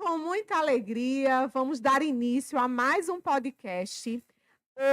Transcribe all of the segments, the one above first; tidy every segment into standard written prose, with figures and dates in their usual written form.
Com muita alegria, vamos dar início a mais um podcast.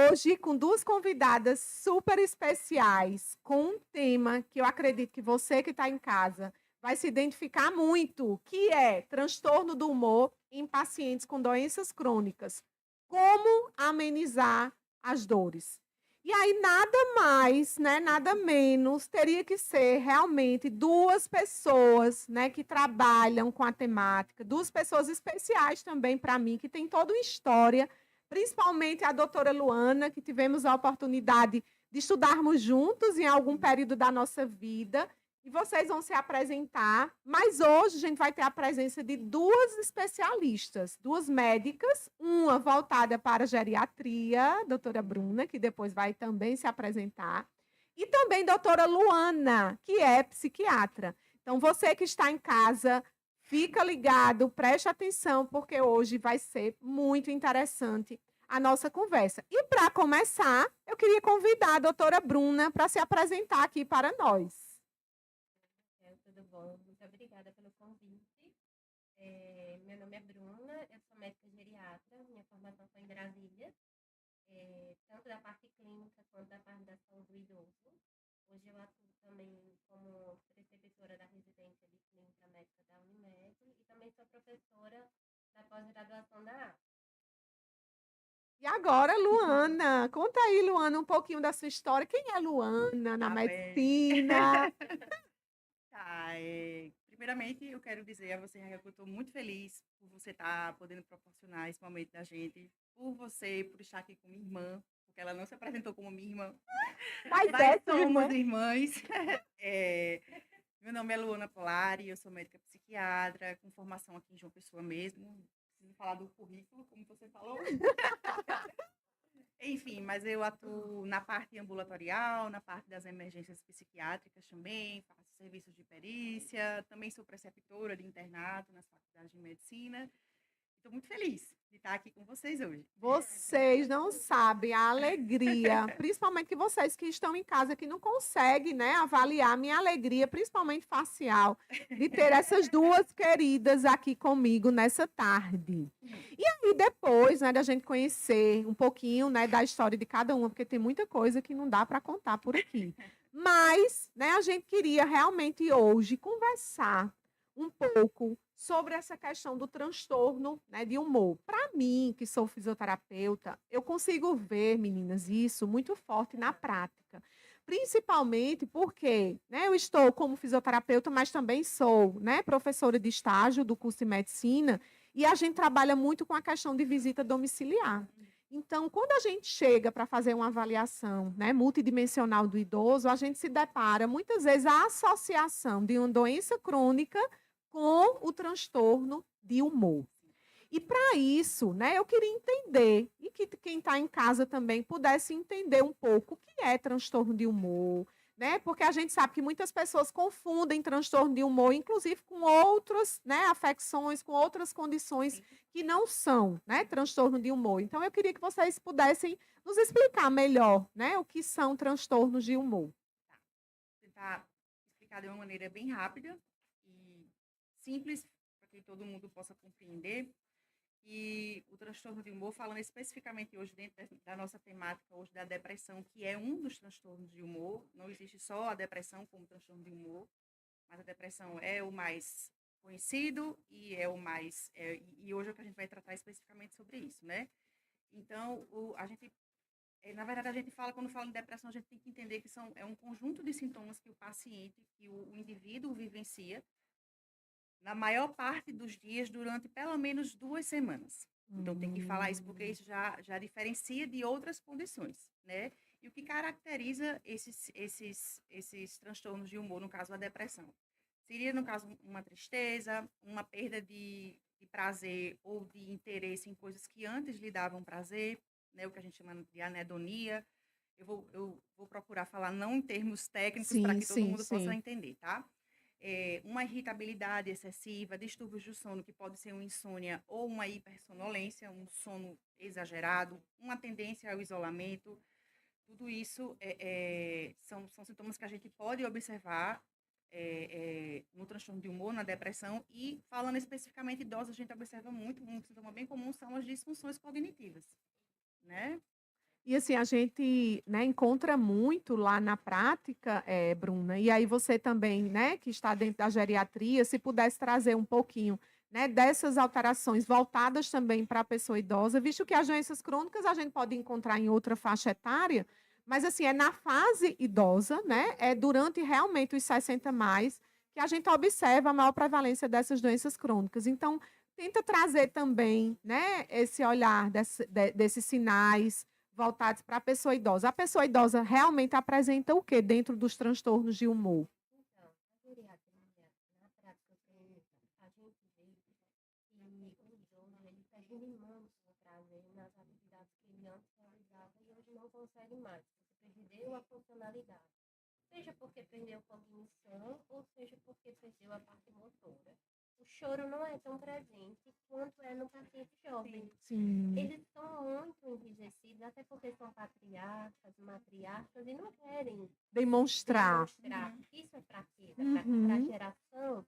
Hoje, com duas convidadas super especiais, com um tema que eu acredito que você que está em casa vai se identificar muito, que é transtorno do humor em pacientes com doenças crônicas. Como amenizar as dores? E aí, nada mais, né, nada menos, teria que ser realmente duas pessoas, né, que trabalham com a temática, duas pessoas especiais também para mim, que tem toda uma história, principalmente a doutora Luana, que tivemos a oportunidade de estudarmos juntos em algum período da nossa vida, e vocês vão se apresentar, mas hoje a gente vai ter a presença de duas especialistas, duas médicas, uma voltada para geriatria, doutora Bruna, que depois vai também se apresentar, e também doutora Luana, que é psiquiatra. Então, você que está em casa, fica ligado, preste atenção, porque hoje vai ser muito interessante a nossa conversa. E para começar, eu queria convidar a doutora Bruna para se apresentar aqui para nós. Tudo bom? Muito obrigada pelo convite. Meu nome é Bruna, eu sou médica geriatra, minha formação foi em Brasília, tanto da parte clínica quanto da parte da saúde do idoso. Hoje eu atuo também como preceptora da residência de clínica médica da Unimed e também sou professora da pós-graduação da APA. E agora, Luana, conta aí, Luana, um pouquinho da sua história. Quem é Luana na Tá bem. medicina? Tá, primeiramente, eu quero dizer a você, Raquel, que eu estou muito feliz por você estar podendo proporcionar esse momento da gente, por você, por estar aqui com minha irmã, porque ela não se apresentou como minha irmã, Mas mas é sua somos irmã. irmãs. É, meu nome é Luana Polari, eu sou médica psiquiatra, com formação aqui em João Pessoa mesmo. Preciso falar do currículo, como você falou. Enfim, mas eu atuo na parte ambulatorial, na parte das emergências psiquiátricas também, faço serviços de perícia, também sou preceptora de internato nas faculdades de medicina. Estou muito feliz de estar aqui com vocês hoje. Vocês não sabem a alegria, principalmente que vocês que estão em casa, que não conseguem, né, avaliar a minha alegria, principalmente facial, de ter essas duas queridas aqui comigo nessa tarde. E aí depois, né, da gente conhecer um pouquinho, né, da história de cada uma, porque tem muita coisa que não dá para contar por aqui. Mas, né, a gente queria realmente hoje conversar um pouco sobre essa questão do transtorno, né, de humor. Para mim, que sou fisioterapeuta, eu consigo ver, meninas, isso muito forte na prática. Principalmente porque, né, eu estou como fisioterapeuta, mas também sou, né, professora de estágio do curso de medicina, e a gente trabalha muito com a questão de visita domiciliar. Então, quando a gente chega para fazer uma avaliação, né, multidimensional do idoso, a gente se depara muitas vezes a associação de uma doença crônica com o transtorno de humor. E para isso, né, eu queria entender, e que quem está em casa também pudesse entender um pouco o que é transtorno de humor, né? Porque a gente sabe que muitas pessoas confundem transtorno de humor, inclusive com outras, né, afecções, com outras condições que não são, né, transtorno de humor. Então, eu queria que vocês pudessem nos explicar melhor, né, o que são transtornos de humor. Tá. Vou tentar explicar de uma maneira bem rápida e simples, para que todo mundo possa compreender. E o transtorno de humor, falando especificamente hoje dentro da nossa temática hoje da depressão, que é um dos transtornos de humor, não existe só a depressão como transtorno de humor, mas a depressão é o mais conhecido e é o mais e hoje é o que a gente vai tratar especificamente sobre isso, né? Então, a gente na verdade, a gente fala, quando fala em depressão, a gente tem que entender que é um conjunto de sintomas que o paciente, que o indivíduo vivencia na maior parte dos dias durante pelo menos 2 semanas. Então, tem que falar isso porque isso já diferencia de outras condições, né? E o que caracteriza esses transtornos de humor, no caso, a depressão? Seria, no caso, uma tristeza, uma perda de prazer ou de interesse em coisas que antes lhe davam prazer, né? O que a gente chama de anedonia. Eu vou procurar falar não em termos técnicos para Sim, que todo sim, mundo possa sim. entender, tá? Uma irritabilidade excessiva, distúrbios do sono, que pode ser uma insônia ou uma hipersonolência, um sono exagerado, uma tendência ao isolamento. Tudo isso são sintomas que a gente pode observar no transtorno de humor, na depressão, e falando especificamente de idosos, a gente observa muito, um sintoma bem comum são as disfunções cognitivas, né? E assim, a gente, né, encontra muito lá na prática, Bruna, e aí você também, né, que está dentro da geriatria, se pudesse trazer um pouquinho, né, dessas alterações voltadas também para a pessoa idosa, visto que as doenças crônicas a gente pode encontrar em outra faixa etária, mas assim, é na fase idosa, né, é durante realmente os 60 mais, que a gente observa a maior prevalência dessas doenças crônicas. Então, tenta trazer também, né, esse olhar desses sinais, voltados para a pessoa idosa. A pessoa idosa realmente apresenta o que dentro dos transtornos de humor? Então, a geriatria, na prática clínica, a gente vê que o idoso ele perde muito o prazer nas atividades que ele antes realizava e hoje não consegue mais, porque perdeu a funcionalidade. Seja porque perdeu cognição ou seja porque perdeu a parte motora. O choro não é tão presente quanto é no paciente jovem. Sim. Eles são muito enrijecidos, até porque são patriarcas, matriarcas, e não querem Demonstrar. demonstrar. Isso é fraqueza. Uhum. Para a geração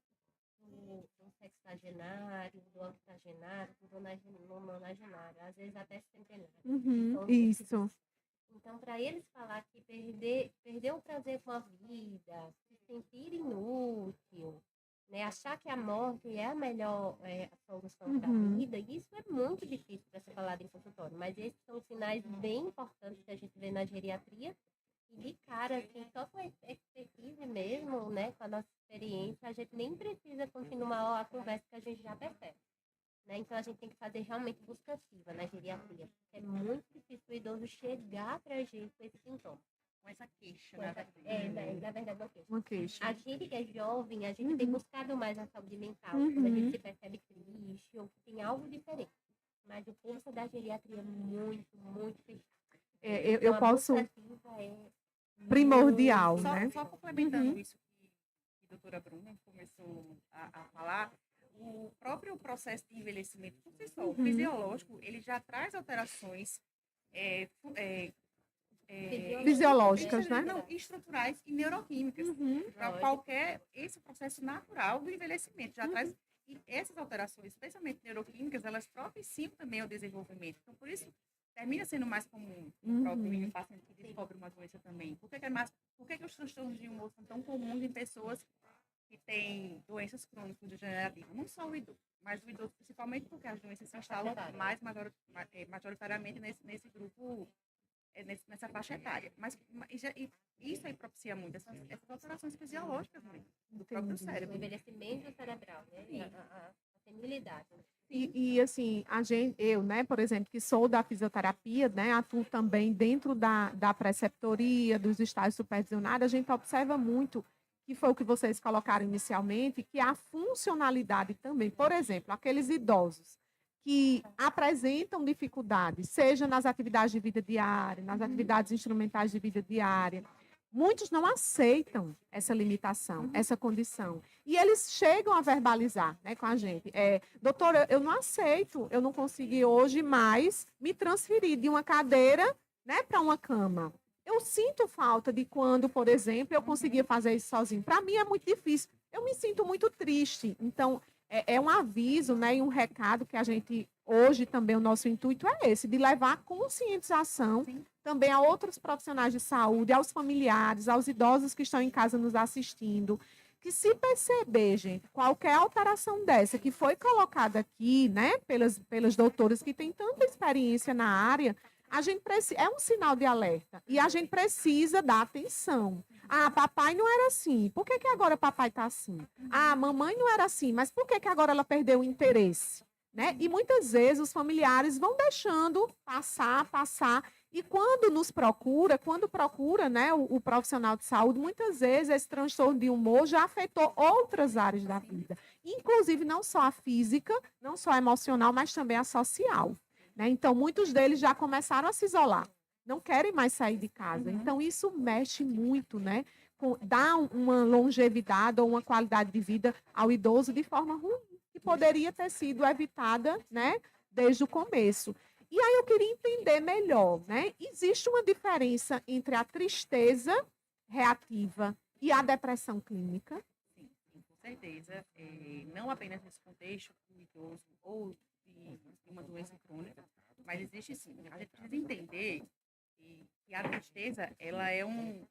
do sexagenário, do octogenário, do nonagenário, às vezes até centenário. Uhum. Então, Isso. Então, para eles falar que perder o prazer com a vida, se sentir inútil, né, achar que a morte é a melhor solução para a Uhum. vida, isso é muito difícil para ser falado em consultório. Mas esses são sinais bem importantes que a gente vê na geriatria. E de cara, assim, só com a expertise mesmo, né, com a nossa experiência, a gente nem precisa continuar a conversa que a gente já percebe. Né? Então, a gente tem que fazer realmente busca ativa na geriatria. É muito difícil o idoso chegar para a gente com esse sintoma. Com essa queixa, Com né? na verdade, uma queixa. Uma queixa. A gente que é jovem, a gente tem Uhum. buscado mais a saúde mental, quando a Uhum. gente se percebe triste ou que tem algo diferente. Mas o curso da geriatria é muito, muito fechado. Eu Então, a posso. busca ativa é Primordial, muito- né? Só complementando Uhum. isso que a doutora Bruna começou a falar, o próprio processo de envelhecimento, por si só, o Uhum. fisiológico, ele já traz alterações Fisiológicas, né? Não, estruturais e neuroquímicas. Uhum. Para qualquer, esse processo natural do envelhecimento, já traz, e essas alterações, especialmente neuroquímicas, elas propiciam também o desenvolvimento. Então, por isso, termina sendo mais comum o próprio paciente que descobre uma doença também. Por que os transtornos de humor são tão comuns em pessoas que têm doenças crônicas degenerativas? Não só o idoso, mas o idoso principalmente porque as doenças se instalam mais majoritariamente nesse grupo, nessa faixa etária. Mas isso aí propicia muito essas alterações fisiológicas mesmo, do próprio O cérebro. envelhecimento cerebral, né? A senilidade. Né? E assim, eu, né, por exemplo, que sou da fisioterapia, né, atuo também dentro da preceptoria, dos estágios supervisionados, a gente observa muito, que foi o que vocês colocaram inicialmente, que a funcionalidade também, por exemplo, aqueles idosos que apresentam dificuldades, seja nas atividades de vida diária, nas atividades instrumentais de vida diária, muitos não aceitam essa limitação, essa condição. E eles chegam a verbalizar, né, com a gente. Doutora, eu não aceito, eu não consegui hoje mais me transferir de uma cadeira, né, para uma cama. Eu sinto falta de quando, por exemplo, eu conseguia fazer isso sozinho. Para mim é muito difícil. Eu me sinto muito triste. Então, é um aviso, né, e um recado que a gente, hoje também, o nosso intuito é esse, de levar a conscientização também a outros profissionais de saúde, aos familiares, aos idosos que estão em casa nos assistindo, que se perceber, gente, qualquer alteração dessa que foi colocada aqui, né, pelas doutoras que têm tanta experiência na área, a gente é um sinal de alerta e a gente precisa dar atenção. Ah, papai não era assim. Por que agora papai está assim? Ah, mamãe não era assim. Mas por que agora ela perdeu o interesse? Né? E muitas vezes os familiares vão deixando passar. E quando procura, né, o profissional de saúde, muitas vezes esse transtorno de humor já afetou outras áreas da vida. Inclusive não só a física, não só a emocional, mas também a social. Né? Então, muitos deles já começaram a se isolar, não querem mais sair de casa. Então, isso mexe muito, né? Dá uma longevidade ou uma qualidade de vida ao idoso de forma ruim, que poderia ter sido evitada, né, desde o começo. E aí eu queria entender melhor, né? Existe uma diferença entre a tristeza reativa e a depressão clínica? Sim, com certeza, não apenas nesse contexto do idoso ou de uma doença crônica, mas existe sim. A gente precisa entender que a tristeza, ela é um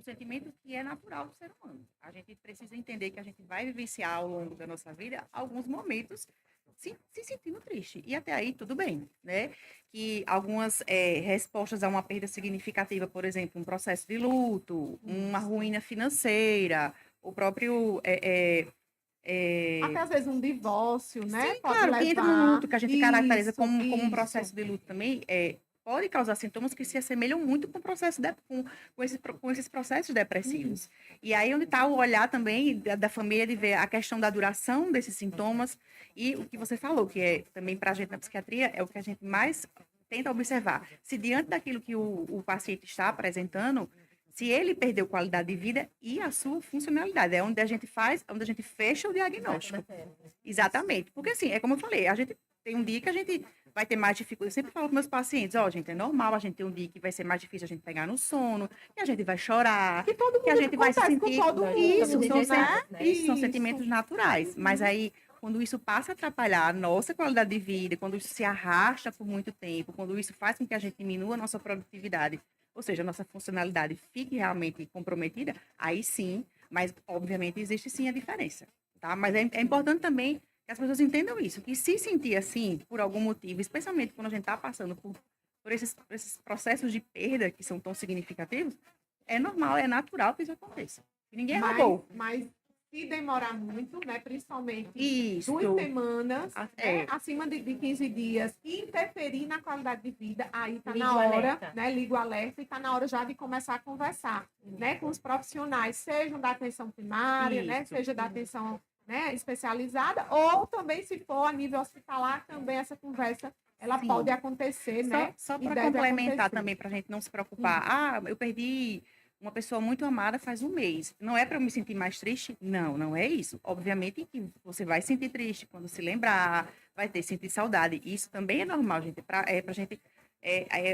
sentimento que é natural do ser humano. A gente precisa entender que a gente vai vivenciar ao longo da nossa vida alguns momentos se sentindo triste. E até aí, tudo bem, né? Que algumas respostas a uma perda significativa, por exemplo, um processo de luto, uma ruína financeira, o próprio Até às vezes um divórcio, né? sim, Pode claro, que entra no levar. luto, que a gente caracteriza Isso, como um isso. processo de luto também, pode causar sintomas que se assemelham muito com o processo com esses processos depressivos. E aí onde está o olhar também da família de ver a questão da duração desses sintomas e o que você falou, que é também para a gente na psiquiatria, é o que a gente mais tenta observar. Se diante daquilo que o paciente está apresentando, se ele perdeu qualidade de vida e a sua funcionalidade, é onde a gente faz, onde a gente fecha o diagnóstico. Exatamente. Porque assim, é como eu falei, a gente tem um dia que a gente vai ter mais dificuldade. Eu sempre falo com meus pacientes, ó, gente, é normal, a gente tem um dia que vai ser mais difícil a gente pegar no sono, que a gente vai chorar, Que todo que a mundo gente vai se acontece com sentir. todo mundo, Isso, né? isso são Isso. sentimentos naturais. Mas aí, quando isso passa a atrapalhar a nossa qualidade de vida, quando isso se arrasta por muito tempo, quando isso faz com que a gente diminua a nossa produtividade, ou seja, a nossa funcionalidade fique realmente comprometida, aí sim, mas obviamente existe sim a diferença, tá? Mas é importante também que as pessoas entendam isso, que se sentir assim, por algum motivo, especialmente quando a gente está passando por esses processos de perda que são tão significativos, é normal, é natural que isso aconteça. E ninguém é robô. Mas se demorar muito, né? Principalmente Isso. 2 semanas, né, É. acima de 15 dias, e interferir na qualidade de vida, aí está Liga na o hora, alerta. né? Liga o alerta e está na hora já de começar a conversar, né? Com os profissionais, sejam da atenção primária, né? Isso. Seja da atenção, né, especializada, ou também, se for a nível hospitalar, também essa conversa ela Sim. pode acontecer, né? Só E para deve complementar acontecer. também, para a gente não se preocupar. Ah, eu perdi uma pessoa muito amada faz um mês. Não é para eu me sentir mais triste? Não, não é isso. Obviamente que você vai sentir triste quando se lembrar, vai ter sentir saudade. Isso também é normal, gente. Pra gente,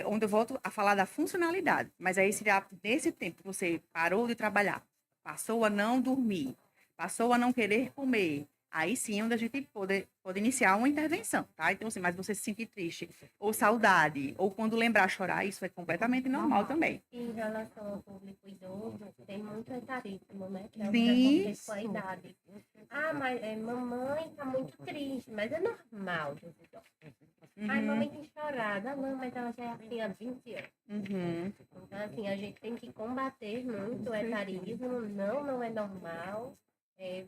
onde eu volto a falar da funcionalidade. Mas aí, se nesse tempo que você parou de trabalhar, passou a não dormir, passou a não querer comer, aí sim é onde a gente pode iniciar uma intervenção, tá? Então, assim, mas você se sentir triste, ou saudade, ou quando lembrar chorar, isso é completamente normal também. Em relação ao público idoso, tem muito etarismo, né? Que é o Sim. preconceito com a idade. Ah, mas mamãe tá muito triste, mas é normal dos idosos. Ai, mamãe tem chorado. Ah, não, mas ela já é assim há 20 anos. Uhum. Então, assim, a gente tem que combater muito o etarismo. Não é normal.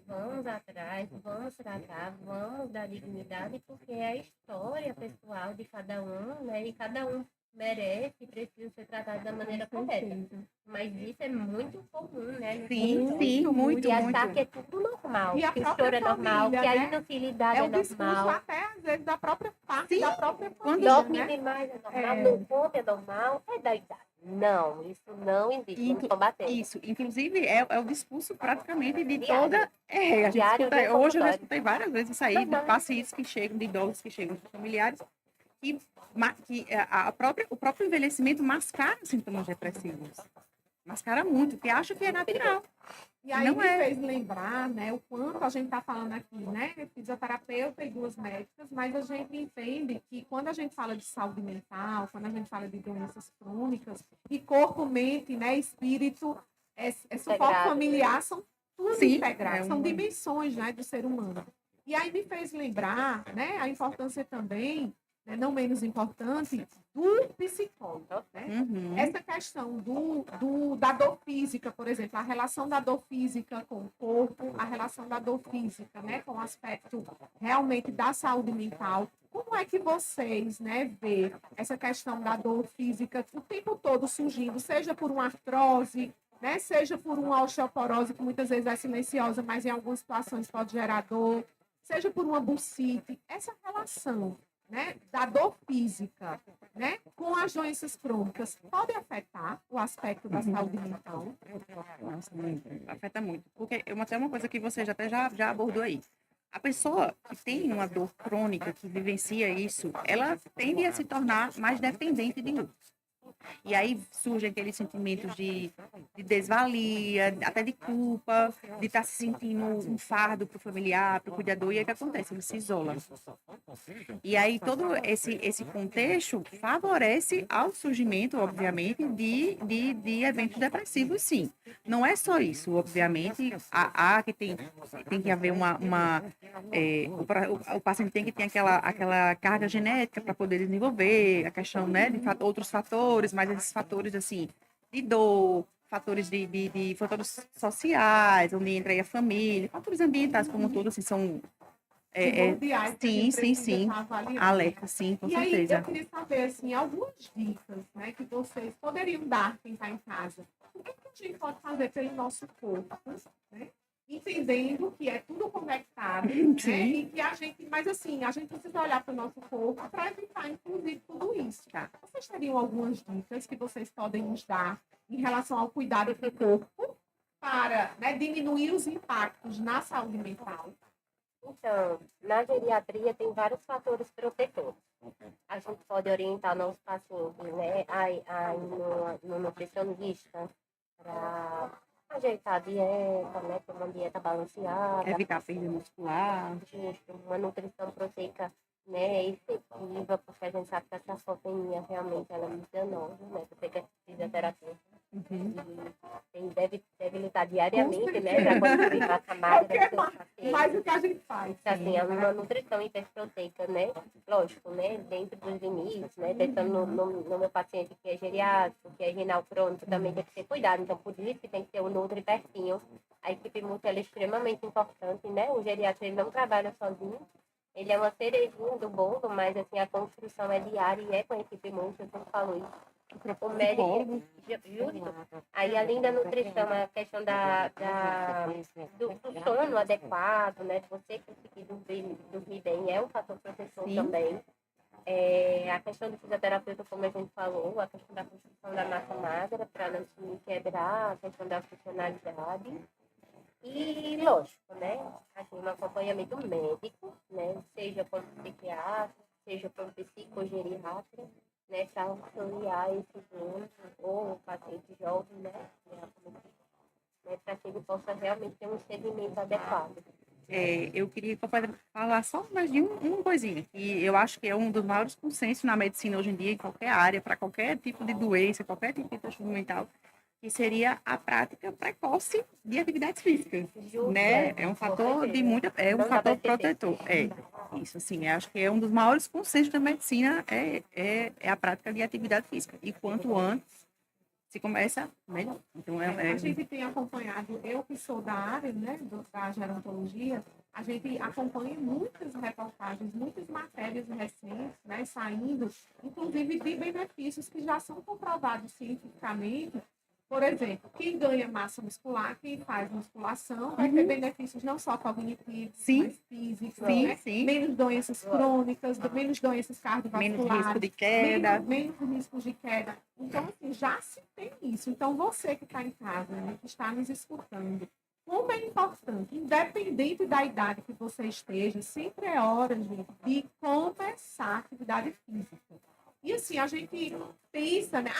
Vamos atrás, vamos tratar, vamos dar dignidade, porque é a história pessoal de cada um, né? E cada um merece e precisa ser tratado da maneira correta. Mas isso é muito comum, né? Sim, muito. E achar que é tudo normal, E a que o própria choro é normal, família, que a né? inutilidade É é o discurso normal. até, às vezes, da própria parte Sim. da própria Quando família, Dorme né? demais é normal, não come é normal, é da idade. Não, isso não existe. Vamos combater. Isso, inclusive, é o discurso praticamente de Diário. toda. A gente Diário escuta, do hoje eu já consultório. escutei várias vezes isso aí, de Normal. pacientes que chegam, de idosos que chegam, de familiares, que o próprio envelhecimento mascara sintomas depressivos. Mascara muito, que acha que é natural. E aí Não me é. fez lembrar, né, o quanto a gente está falando aqui, né, fisioterapeuta e 2 médicas, mas a gente entende que quando a gente fala de saúde mental, quando a gente fala de doenças crônicas, e corpo, mente, né, espírito, suporte Integrado. familiar, são tudo Sim, integrados, são dimensões, né, do ser humano. E aí me fez lembrar, né, a importância também, né, não menos importante, do psicólogo, né? Uhum. Essa questão da dor física, por exemplo, a relação da dor física com o corpo, a relação da dor física, né, com o aspecto realmente da saúde mental. Como é que vocês, né, vê essa questão da dor física o tempo todo surgindo, seja por uma artrose, né, seja por uma osteoporose, que muitas vezes é silenciosa, mas em algumas situações pode gerar dor, seja por uma bursite, essa relação, né, da dor física, né, com as doenças crônicas, pode afetar o aspecto da saúde mental? Nossa, muito, afeta muito. Porque até uma coisa que você já abordou aí. A pessoa que tem uma dor crônica, que vivencia isso, ela tende a se tornar mais dependente de luto. E aí surgem aqueles sentimentos de desvalia, até de culpa, de estar se sentindo um fardo para o familiar, para o cuidador, e aí o que acontece? Ele se isola. E aí todo esse contexto favorece ao surgimento, obviamente, de eventos depressivos, sim. Não é só isso, obviamente, há que tem que haver o paciente tem que ter aquela carga genética para poder desenvolver, a questão, né, de outros fatores, mas esses fatores, assim, de dor, fatores de fatores sociais, onde entra aí a família, fatores ambientais como um todo, assim, são Primordiais que a gente sim, precisa sim. estar avaliando. Alerta, sim, com E aí, certeza. eu queria saber, assim, algumas dicas, né, que vocês poderiam dar quem está em casa. O que a gente pode fazer pelo nosso corpo, né? Entendendo que é tudo conectado, né? Sim. E que a gente, mas assim, a gente precisa olhar para o nosso corpo para evitar, inclusive, tudo isso. Tá. Vocês teriam algumas dicas que vocês podem nos dar em relação ao cuidado do corpo para, né, diminuir os impactos na saúde mental? Então, na geriatria tem vários fatores protetores. A gente pode orientar nossos pacientes, né, a ir no nutricionista para ajeitar a dieta, né, ter uma dieta balanceada, Evitar perda muscular. justo, uma nutrição proteica, né, efetiva, porque a gente sabe que a sarcopenia realmente ela é muito danosa, né, você que é fisioterapeuta. Deve lutar diariamente, né, para conseguir massa magra dos seus pacientes. Mas o que a gente faz? Então, assim, é uma nutrição hiperproteica, né? Lógico, né? Dentro dos limites, né? Pensando no meu paciente que é geriátrico, que é renal crônico, também tem que ter cuidado. Então, por isso que tem que ter o nutri pertinho. A equipe multi é extremamente importante, né? O geriatra ele não trabalha sozinho. Ele é uma cerejinha do bolo, mas, assim, a construção é diária e é com a equipe multi, eu sempre falo isso. O médico, justo. Aí, além da nutrição, a questão do sono adequado, né? De você conseguir dormir bem é um fator protetor também. A questão do fisioterapeuta, como a gente falou, a questão da construção da massa magra, para não se quebrar, a questão da funcionalidade. E, lógico, né? Assim, um acompanhamento médico, né? Seja por psiquiatra, seja por psicogeriatra, né, para auxiliar esse doente ou o paciente jovem, né, para que ele possa realmente ter um segmento adequado. Eu queria falar só mais de uma coisinha, que eu acho que é um dos maiores consensos na medicina hoje em dia, em qualquer área, para qualquer tipo de doença, qualquer tipo de transtorno mental, que seria a prática precoce de atividades físicas, né? É um fator um fator protetor. Isso, assim, acho que é um dos maiores consensos da medicina é a prática de atividade física. E quanto antes se começa, melhor. Então, A gente tem acompanhado, eu que sou da área, né, da gerontologia, a gente acompanha muitas reportagens, muitas matérias recentes, né, saindo, inclusive de benefícios que já são comprovados cientificamente. Por exemplo, quem ganha massa muscular, quem faz musculação, vai ter benefícios não só cognitivos, mas físicos, né? Menos doenças crônicas, menos doenças cardiovasculares. Menos risco de queda. Menos riscos de queda. Então, assim, já se tem isso. Então, você que está em casa, né, que está nos escutando, como é importante, independente da idade que você esteja, sempre é hora, gente, de começar a atividade física. E assim, a gente pensa, né?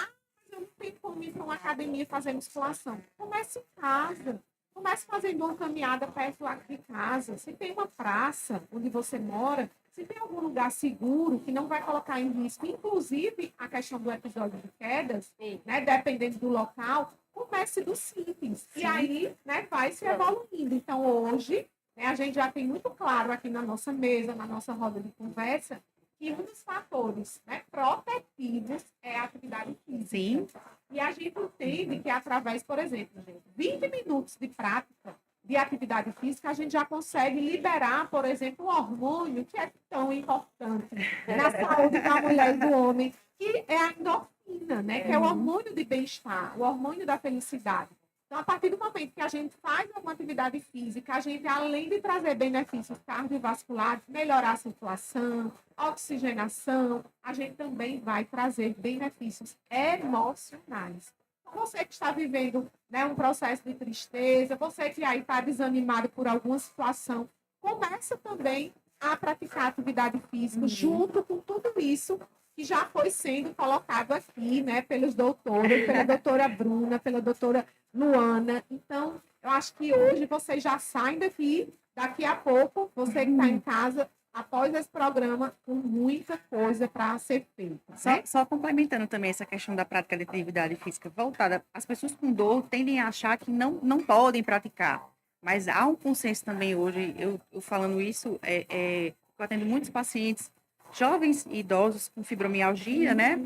Eu não tenho como ir para uma academia fazer musculação. Comece em casa. Comece fazendo uma caminhada perto lá de casa. Se tem uma praça onde você mora, se tem algum lugar seguro que não vai colocar em risco, inclusive a questão do episódio de quedas, né, dependendo do local, comece do simples. E aí, né, vai se evoluindo. Então, hoje, né, a gente já tem muito claro aqui na nossa mesa, na nossa roda de conversa, que um dos fatores, né, protetivos é a atividade física. Sim. E a gente entende que através, por exemplo, 20 minutos de prática de atividade física, a gente já consegue liberar, por exemplo, um hormônio que é tão importante na saúde da mulher e do homem, que é a endorfina, né, que é o hormônio de bem-estar, o hormônio da felicidade. Então, a partir do momento que a gente faz alguma atividade física, a gente, além de trazer benefícios cardiovasculares, melhorar a circulação, oxigenação, a gente também vai trazer benefícios emocionais. Você que está vivendo, né, um processo de tristeza, você que aí está desanimado por alguma situação, começa também a praticar atividade física junto com tudo isso que já foi sendo colocado aqui, né, pelos doutores, pela doutora Bruna, pela doutora Luana. Então, eu acho que hoje vocês já saem daqui a pouco, você que está em casa, após esse programa, com muita coisa para ser feita. Né? Só complementando também essa questão da prática de atividade física voltada, as pessoas com dor tendem a achar que não podem praticar, mas há um consenso também hoje, eu falando isso, eu atendo muitos pacientes, jovens e idosos com fibromialgia, né?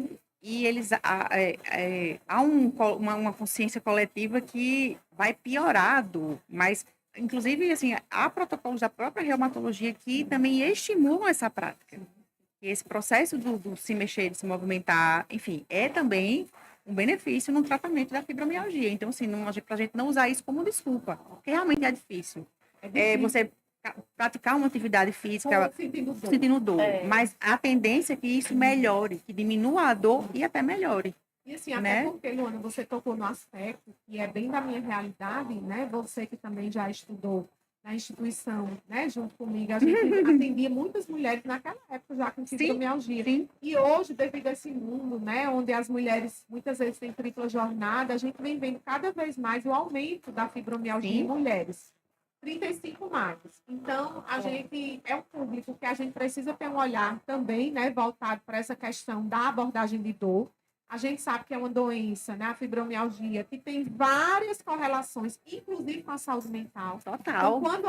E eles há uma consciência coletiva que vai piorar a dor, mas inclusive assim há protocolos da própria reumatologia que também estimulam essa prática. E esse processo do se mexer, de se movimentar, enfim, é também um benefício no tratamento da fibromialgia. Então, assim, para a gente não usar isso como desculpa, porque realmente é difícil. Você praticar uma atividade física sentindo dor. Mas a tendência é que isso melhore, que diminua a dor e até melhore. E assim, até porque, Luana, você tocou no aspecto que é bem da minha realidade, né? Você que também já estudou na instituição, né? Junto comigo, a gente atendia muitas mulheres naquela época já com fibromialgia. Sim. E hoje, devido a esse mundo, né? Onde as mulheres muitas vezes têm tripla jornada, a gente vem vendo cada vez mais o aumento da fibromialgia em mulheres. 35 mais. Então, a gente é um público que a gente precisa ter um olhar também, né? Voltado para essa questão da abordagem de dor. A gente sabe que é uma doença, né, a fibromialgia, que tem várias correlações, inclusive com a saúde mental. Total. Então, quando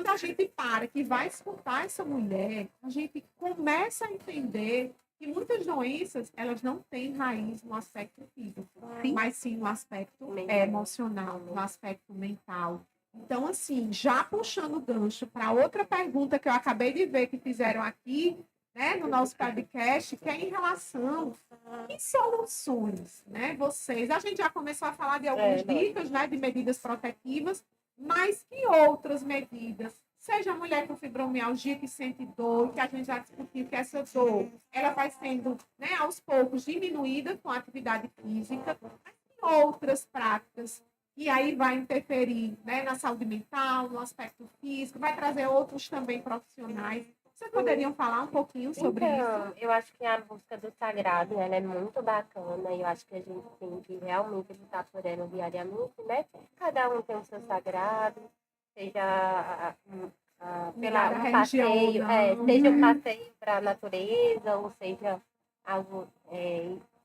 a gente para, que vai escutar essa mulher, a gente começa a entender que muitas doenças, elas não têm raiz no aspecto físico, mas sim no aspecto emocional, no aspecto mental. Então, assim, já puxando o gancho para outra pergunta que eu acabei de ver que fizeram aqui, né, no nosso podcast, que é em relação a soluções, né, vocês. A gente já começou a falar de algumas dicas, né, de medidas protetivas, mas que outras medidas? Seja a mulher com fibromialgia que sente dor, que a gente já discutiu que essa dor, ela vai sendo, né, aos poucos diminuída com a atividade física, mas que outras práticas? E aí vai interferir, né, na saúde mental, no aspecto físico, vai trazer outros também profissionais. Vocês poderiam falar um pouquinho sobre isso? Eu acho que a busca do sagrado, ela é muito bacana e eu acho que a gente tem que realmente lutar por ela diariamente, né? Cada um tem o seu sagrado, seja um passeio, seja um passeio para a natureza, ou seja algo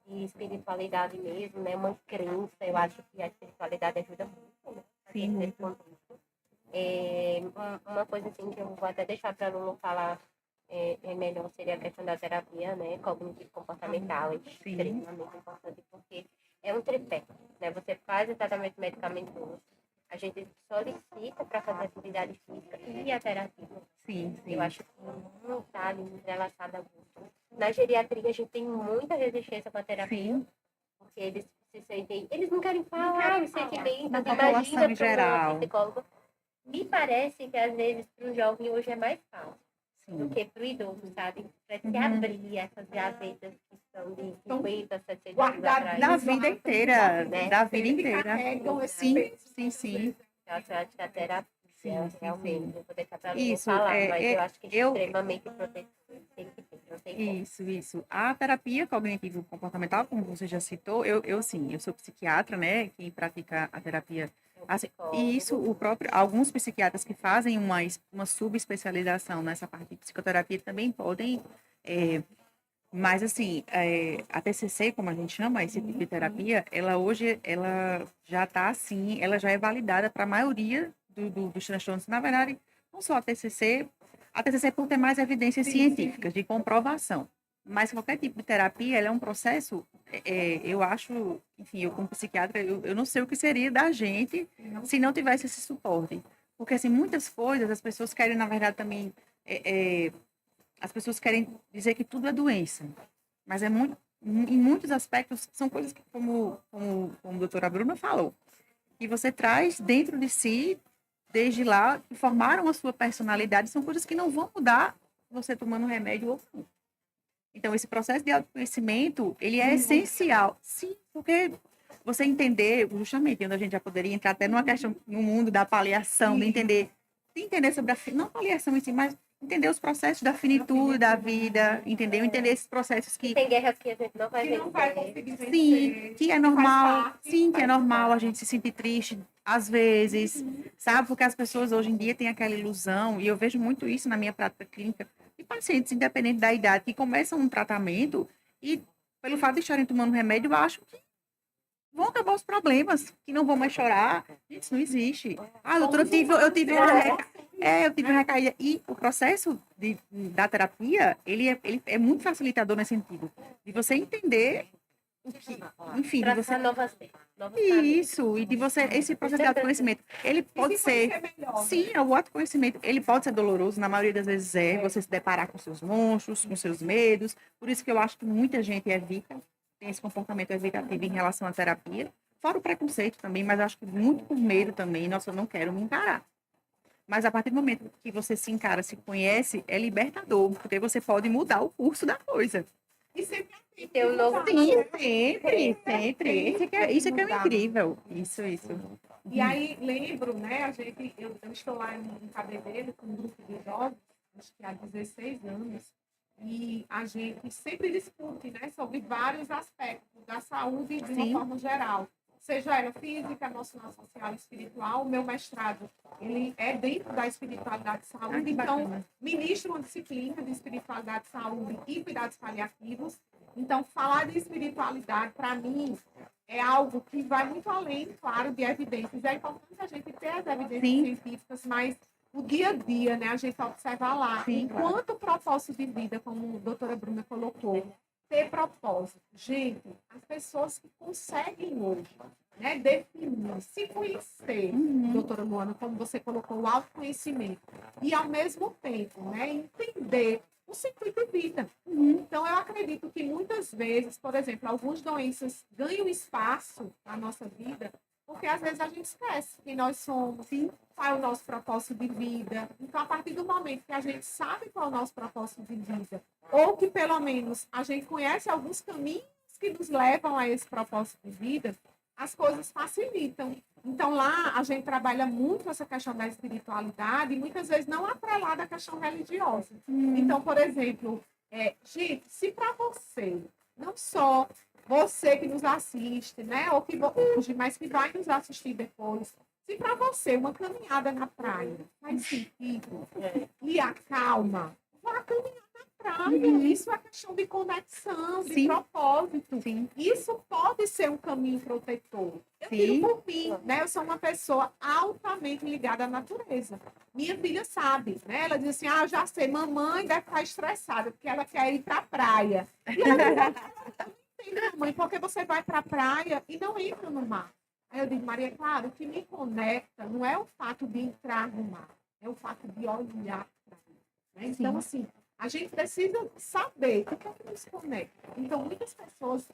de espiritualidade mesmo, né? Uma crença, eu acho que a espiritualidade ajuda muito, né? Sim, muito. Uma coisa assim que eu vou até deixar para a Lulu falar melhor seria a questão da terapia, né, cognitivo-comportamental, extremamente importante, porque é um tripé, né, você faz o tratamento medicamentoso, a gente solicita para fazer atividade física e a terapia. Sim. Eu acho que um está ali relacionado ao outro. Na geriatria, a gente tem muita resistência com a terapia, porque eles se sentem, eles não querem falar, os sentimentos, imagina para um psicólogo. Me parece que, às vezes, para o jovem hoje é mais fácil do que para o idoso, sabe? Para se abrir essas gavetas que são de 50, 60 anos atrás. Da vida inteira, né? Da vida inteira. Sim. Eu acho que a terapia, realmente, eu vou deixar para não Isso, falar, mas eu acho que é extremamente protetor. Isso. A terapia cognitivo-comportamental, como você já citou, eu sou psiquiatra, né? Quem pratica a terapia. Assim, e isso, alguns psiquiatras que fazem uma subespecialização nessa parte de psicoterapia também podem, mas assim, a TCC, como a gente chama, esse tipo de terapia, ela já está assim, ela já é validada para a maioria dos transtornos. Na verdade, não só a TCC por ter mais evidências científicas de comprovação. Mas qualquer tipo de terapia, ela é um processo, eu acho, enfim, eu como psiquiatra, eu não sei o que seria da gente se não tivesse esse suporte. Porque, assim, muitas coisas, as pessoas querem, na verdade, também, as pessoas querem dizer que tudo é doença. Mas em muitos aspectos, são coisas que, como a doutora Bruna falou, que você traz dentro de si, desde lá, que formaram a sua personalidade, são coisas que não vão mudar você tomando remédio ou não. Então, esse processo de autoconhecimento, ele é essencial. Sim, porque você entender, justamente, onde a gente já poderia entrar até numa questão, no mundo da paliação, de entender sobre não a paliação em si, mas entender os processos da finitude da vida, entendeu? Entender esses processos que Tem guerras que a gente não vai Que não vai vencer. conseguir vencer. sim, que é faz normal, parte, sim, que é faz normal a parte. gente se sentir triste às vezes, sabe? Porque as pessoas hoje em dia têm aquela ilusão, e eu vejo muito isso na minha prática clínica, de pacientes, independente da idade, que começam um tratamento e, pelo fato de estarem tomando remédio, acham que vão acabar os problemas, que não vão mais chorar. Gente, isso não existe. Ah, doutora, eu tive uma recaída. E o processo da terapia, ele é muito facilitador nesse sentido. De você entender o que, enfim, de você... Traçar novos caminhos. Isso, e de você, esse processo de autoconhecimento, ele pode E se ser, conhecer melhor, né? sim, o autoconhecimento, ele pode ser doloroso, na maioria das vezes você se deparar com seus monstros, com seus medos, por isso que eu acho que muita gente evita, tem esse comportamento evitativo em relação à terapia, fora o preconceito também, mas acho que muito por medo também, nossa, eu não quero me encarar. Mas a partir do momento que você se encara, se conhece, é libertador, porque você pode mudar o curso da coisa. E sempre E ter um novo Sim, caminho. sempre. Isso é que é Mudar. incrível. Isso. E aí, lembro, né, eu estou lá em Cabedelo com um grupo de jovens, acho que há 16 anos, e a gente sempre discute, né, sobre vários aspectos da saúde de uma Sim. forma geral. Seja ela física, emocional, social e espiritual. O meu mestrado, ele é dentro da espiritualidade e saúde, que então bacana. ministro uma disciplina de espiritualidade, saúde e cuidados paliativos. Então, falar de espiritualidade, para mim, é algo que vai muito além, claro, de evidências. É importante a gente ter as evidências Sim. científicas, mas o dia a dia, né, a gente observa lá. Sim, Enquanto propósito de vida, como a doutora Bruna colocou, ter propósito. Gente, as pessoas que conseguem hoje, né, definir, se conhecer, doutora Luana, como você colocou, o autoconhecimento, e ao mesmo tempo, né, entender o circuito de vida. Então, eu acredito que muitas vezes, por exemplo, algumas doenças ganham espaço na nossa vida porque às vezes a gente esquece quem nós somos, qual é o nosso propósito de vida. Então, a partir do momento que a gente sabe qual é o nosso propósito de vida, ou que pelo menos a gente conhece alguns caminhos que nos levam a esse propósito de vida, as coisas facilitam. Então, lá a gente trabalha muito essa questão da espiritualidade e muitas vezes não atrelada à questão religiosa. Então, por exemplo, gente, se para você, não só você que nos assiste, né, ou que hoje, mas que vai nos assistir depois, se para você uma caminhada na praia faz sentido e acalma, vá caminhar na praia. Isso é questão de conexão, de propósito. Sim. Isso pode ser um caminho protetor. Eu tiro por mim, né? Eu sou uma pessoa altamente ligada à natureza. Minha filha sabe, né? Ela diz assim, eu já sei, mamãe deve estar estressada, porque ela quer ir para a praia. E ela diz, mamãe, por que você vai para a praia e não entra no mar? Aí eu digo, Maria Clara, o que me conecta não é o fato de entrar no mar, é o fato de olhar para ele. Né? Então, assim, a gente precisa saber o que é que nos conecta. Então, muitas pessoas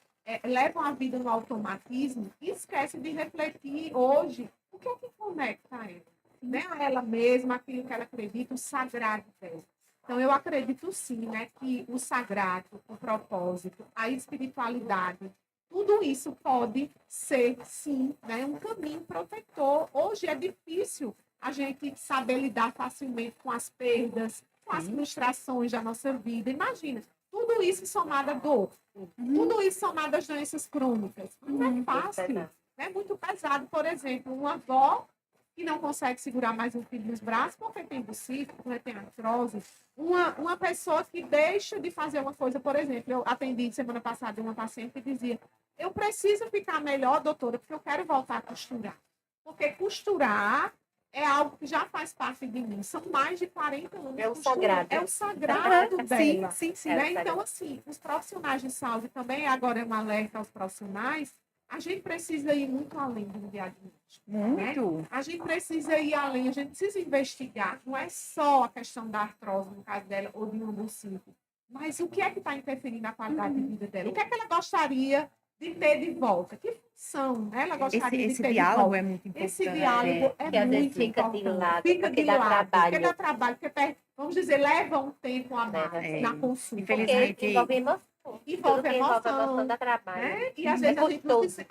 levam a vida no automatismo e esquecem de refletir hoje o que é que conecta ela. Né? A ela mesma, aquilo que ela acredita, o sagrado dela. Então, eu acredito sim, né, que o sagrado, o propósito, a espiritualidade, tudo isso pode ser, sim, né, um caminho protetor. Hoje é difícil a gente saber lidar facilmente com as perdas, com as frustrações da nossa vida. Imagina, tudo isso somado à dor, tudo isso somado às doenças crônicas. Não é fácil, é muito pesado. Por exemplo, uma avó que não consegue segurar mais um filho nos braços porque tem bursite, porque tem artrose. Uma pessoa que deixa de fazer uma coisa, por exemplo, eu atendi semana passada uma paciente que dizia, eu preciso ficar melhor, doutora, porque eu quero voltar a costurar. Porque costurar é algo que já faz parte de mim. São mais de 40 anos. É o sagrado. É o sagrado dela. Sim. Né? Então, assim, os profissionais de saúde também, agora é um alerta aos profissionais, a gente precisa ir muito além do diagnóstico. Muito. Né? A gente precisa ir além, a gente precisa investigar. Não é só a questão da artrose, no caso dela, ou de um bursite, mas o que é que está interferindo na qualidade de vida dela? O que é que ela gostaria de ter de volta? Que função, né? Ela gostaria de ter diálogo de volta? é muito importante. Esse diálogo é que às vezes muito fica importante. de lado, Fica porque de dá lado, trabalho. porque dá trabalho, porque, vamos dizer, leva um tempo a mais Leva, na consulta. Infelizmente, Porque envolve emoção. Envolve Tudo que envolve a emoção, emoção dá trabalho. né? E às vezes a gente não Custoso.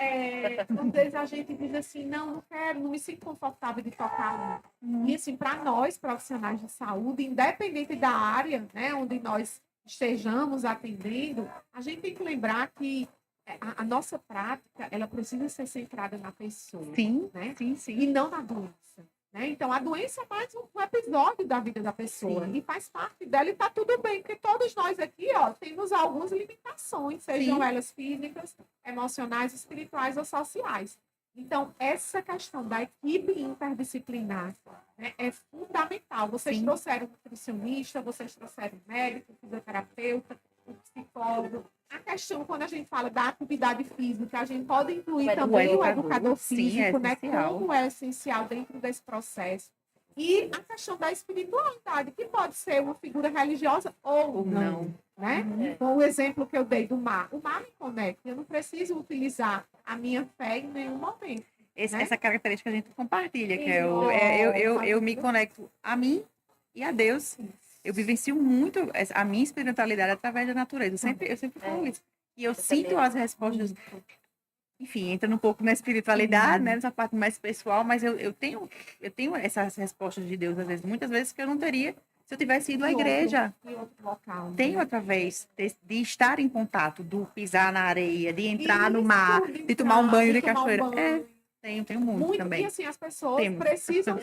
às vezes a gente diz assim, não quero, não me sinto confortável de tocar ali. E assim, para nós, profissionais de saúde, independente da área, né, onde nós estejamos atendendo, a gente tem que lembrar que a nossa prática, ela precisa ser centrada na pessoa, Sim, né? sim, sim. E não na doença. Né? Então, a doença é mais um episódio da vida da pessoa. Sim. E faz parte dela e está tudo bem, porque todos nós aqui, ó, temos algumas limitações, sejam Sim. elas físicas, emocionais, espirituais ou sociais. Então, essa questão da equipe interdisciplinar, né, é fundamental. Vocês Sim. trouxeram nutricionista, vocês trouxeram médico, fisioterapeuta, o psicólogo. A questão, quando a gente fala da atividade física, a gente pode incluir O também o educador. educador Sim, físico, é né? essencial. Como é essencial dentro desse processo. E a questão da espiritualidade, que pode ser uma figura religiosa ou Ou não. não. Né? É. Então, o exemplo que eu dei do mar. O mar me conecta. Eu não preciso utilizar a minha fé em nenhum momento. Né? Essa característica a gente compartilha, que é Isso. eu me conecto a mim e a Deus. Eu vivencio muito a minha espiritualidade através da natureza. Eu sempre falo isso. E eu sinto também. as respostas. Enfim, entrando um pouco na espiritualidade, né, nessa parte mais pessoal, mas eu tenho essas respostas de Deus, às vezes, muitas vezes que eu não teria se eu tivesse ido à igreja. Em outro local. Tenho através de estar em contato, do pisar na areia, de entrar no mar, de tomar um banho de cachoeira. Tenho muito também. E assim, as pessoas Temos. precisam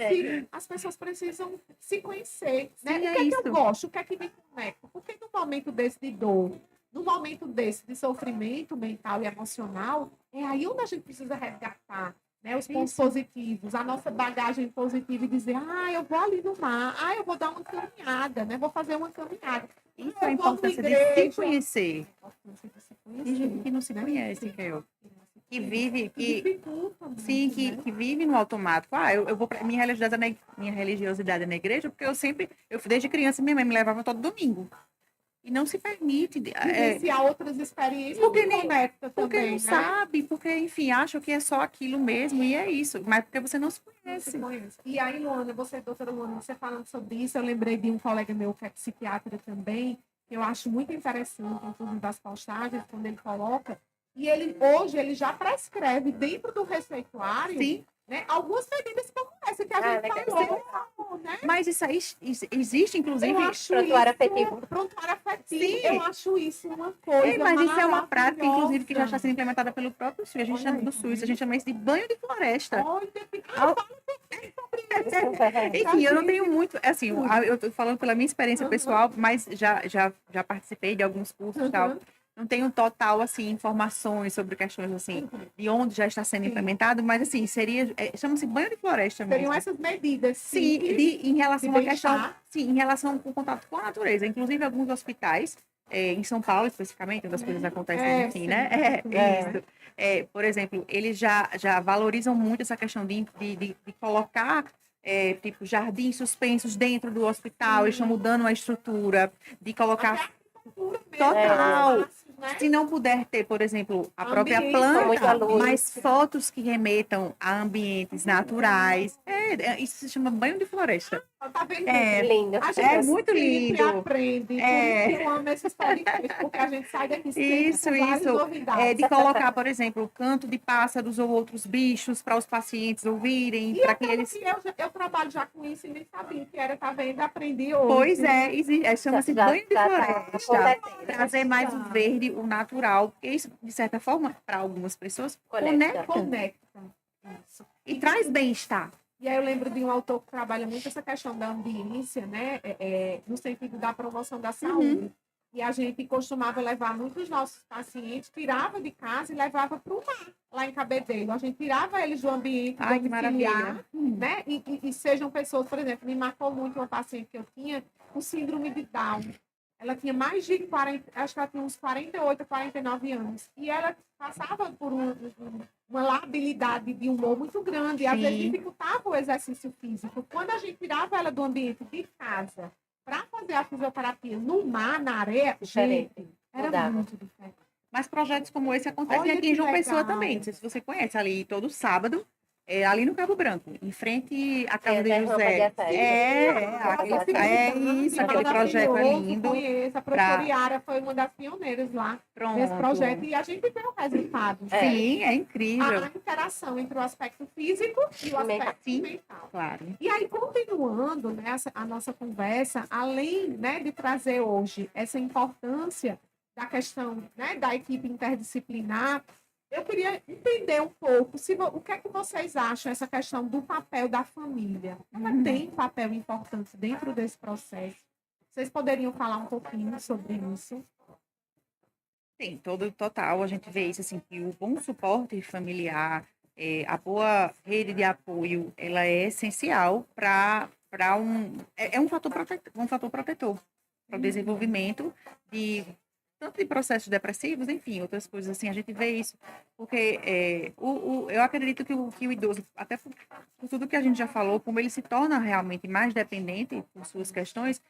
se conhecer, né? Sim, O que é é que isso. eu gosto? O que é que me conecta? Porque no momento desse de dor, no momento desse de sofrimento mental e emocional, é aí onde a gente precisa resgatar, né, os pontos positivos, a nossa bagagem positiva e dizer, eu vou ali no mar, eu vou dar uma caminhada, né? Vou fazer uma caminhada. Isso Eu é a vou numa importância de igreja. se conhecer. A importância de se Tem conhecer, gente que não se né? conhece, que vive, Dificulta muito, sim, né? que vive no automático. Eu vou para minha religiosidade é na igreja, porque eu desde criança minha mãe me levava todo domingo. E não se permite Vivenciar outras experiências porque que conecta porque também, não né? sabe, porque enfim, acha que é só aquilo mesmo e é isso, mas porque você não se Não se conhece. conhece. E aí, Luana, doutora Luana, você falando sobre isso, eu lembrei de um colega meu que é psiquiatra também, que eu acho muito interessante, inclusive das postagens, quando ele coloca, e hoje ele já prescreve dentro do receituário, Sim. né, algumas medidas como essa que a gente legal. falou, né? Mas isso aí existe, inclusive. Eu acho Prontuário isso, afetivo. prontuário afetivo. Sim. Eu acho isso uma coisa Mas isso é uma prática, inclusive, que já está maravilhosa. sendo implementada pelo próprio SUS. A gente Olha chama aí, do tá SUS, a vendo? gente chama isso de banho de floresta. Olha, Enfim, eu não tenho muito, assim, eu estou falando pela minha experiência pessoal, mas já participei de alguns cursos e tal. Não tenho total, assim, informações sobre questões, assim, de onde já está sendo implementado, mas, assim, chama-se banho de floresta mesmo. Seriam essas medidas, Sim, em relação de à questão, bem-estar. sim, em relação ao contato com a natureza. Inclusive, alguns hospitais, em São Paulo, especificamente, onde as coisas acontecem, enfim, sim. né? Isso. Por exemplo, eles já valorizam muito essa questão de colocar, tipo, jardins suspensos dentro do hospital, eles estão mudando a estrutura, de colocar total. Se não puder ter, por exemplo, a própria Ambiente com muita planta, luz. mas fotos que remetam a ambientes naturais. Isso se chama banho de floresta. Tá vendo? Lindo. A gente muito sempre lindo. aprende. Por isso que eu amo esses podcasts, porque a gente sai daqui sempre com várias novidades. De colocar, por exemplo, canto de pássaros ou outros bichos para os pacientes ouvirem, para que eles... Eu trabalho já com isso e nem sabia que era, tá vendo? Aprendi hoje. Pois chama-se Já- banho de já tá floresta. acontecendo. Trazer mais o verde, o natural, porque isso, de certa forma, para algumas pessoas, Conecta. Conecta. Isso. e traz bem-estar. E aí eu lembro de um autor que trabalha muito essa questão da ambiência, né? No sentido da promoção da saúde. E a gente costumava levar muitos nossos pacientes, tirava de casa e levava para o mar, lá em Cabedelo. A gente tirava eles do ambiente Ai, que domiciliar, maravilha. né? E sejam pessoas, por exemplo, me marcou muito uma paciente que eu tinha com síndrome de Down. Ela tinha mais de 40, acho que ela tinha uns 48, 49 anos. E ela passava por uma labilidade de humor muito grande. E às vezes dificultava o exercício físico. Quando a gente tirava ela do ambiente de casa para fazer a fisioterapia no mar, na areia, Diferente. gente, era Mudava. muito diferente. Mas projetos como esse acontecem Olha aqui que em João legal. Pessoa também. Não sei se você conhece, ali todo sábado É ali no Cabo Branco, em frente à casa de até rampa de José. acesso. É isso, aquele projeto é lindo. Conheço. A professora Yara foi uma das pioneiras lá nesse projeto Pronto. e a gente vê o resultado. né? Sim, é incrível. A interação entre o aspecto físico e o aspecto Sim, mental. claro. E aí, continuando a nossa conversa, além, né, de trazer hoje essa importância da questão, né, da equipe interdisciplinar, eu queria entender um pouco o que é que vocês acham essa questão do papel da família. Ela tem papel importante dentro desse processo. Vocês poderiam falar um pouquinho sobre isso? Tem, total, a gente vê isso, assim, que o bom suporte familiar, a boa rede de apoio, ela é essencial para é um fator protetor para o desenvolvimento de tanto de processos depressivos, enfim, outras coisas assim, a gente vê isso, porque eu acredito que o idoso, até por tudo que a gente já falou, como ele se torna realmente mais dependente por suas questões,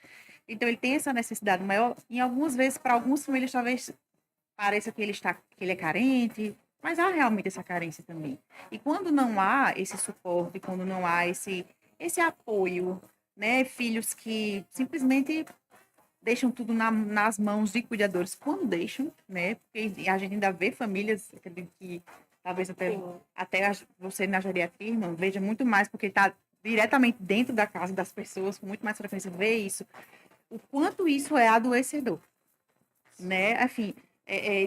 então ele tem essa necessidade maior, em algumas vezes, para algumas famílias, talvez pareça que ele é carente, mas há realmente essa carência também. E quando não há esse suporte, quando não há esse apoio, né, filhos que simplesmente deixam tudo nas mãos de cuidadores, quando deixam, né, porque a gente ainda vê famílias, acredito que talvez até você na geriatria, irmã, veja muito mais, porque está diretamente dentro da casa das pessoas, com muito mais frequência, vê isso, o quanto isso é adoecedor, né, enfim,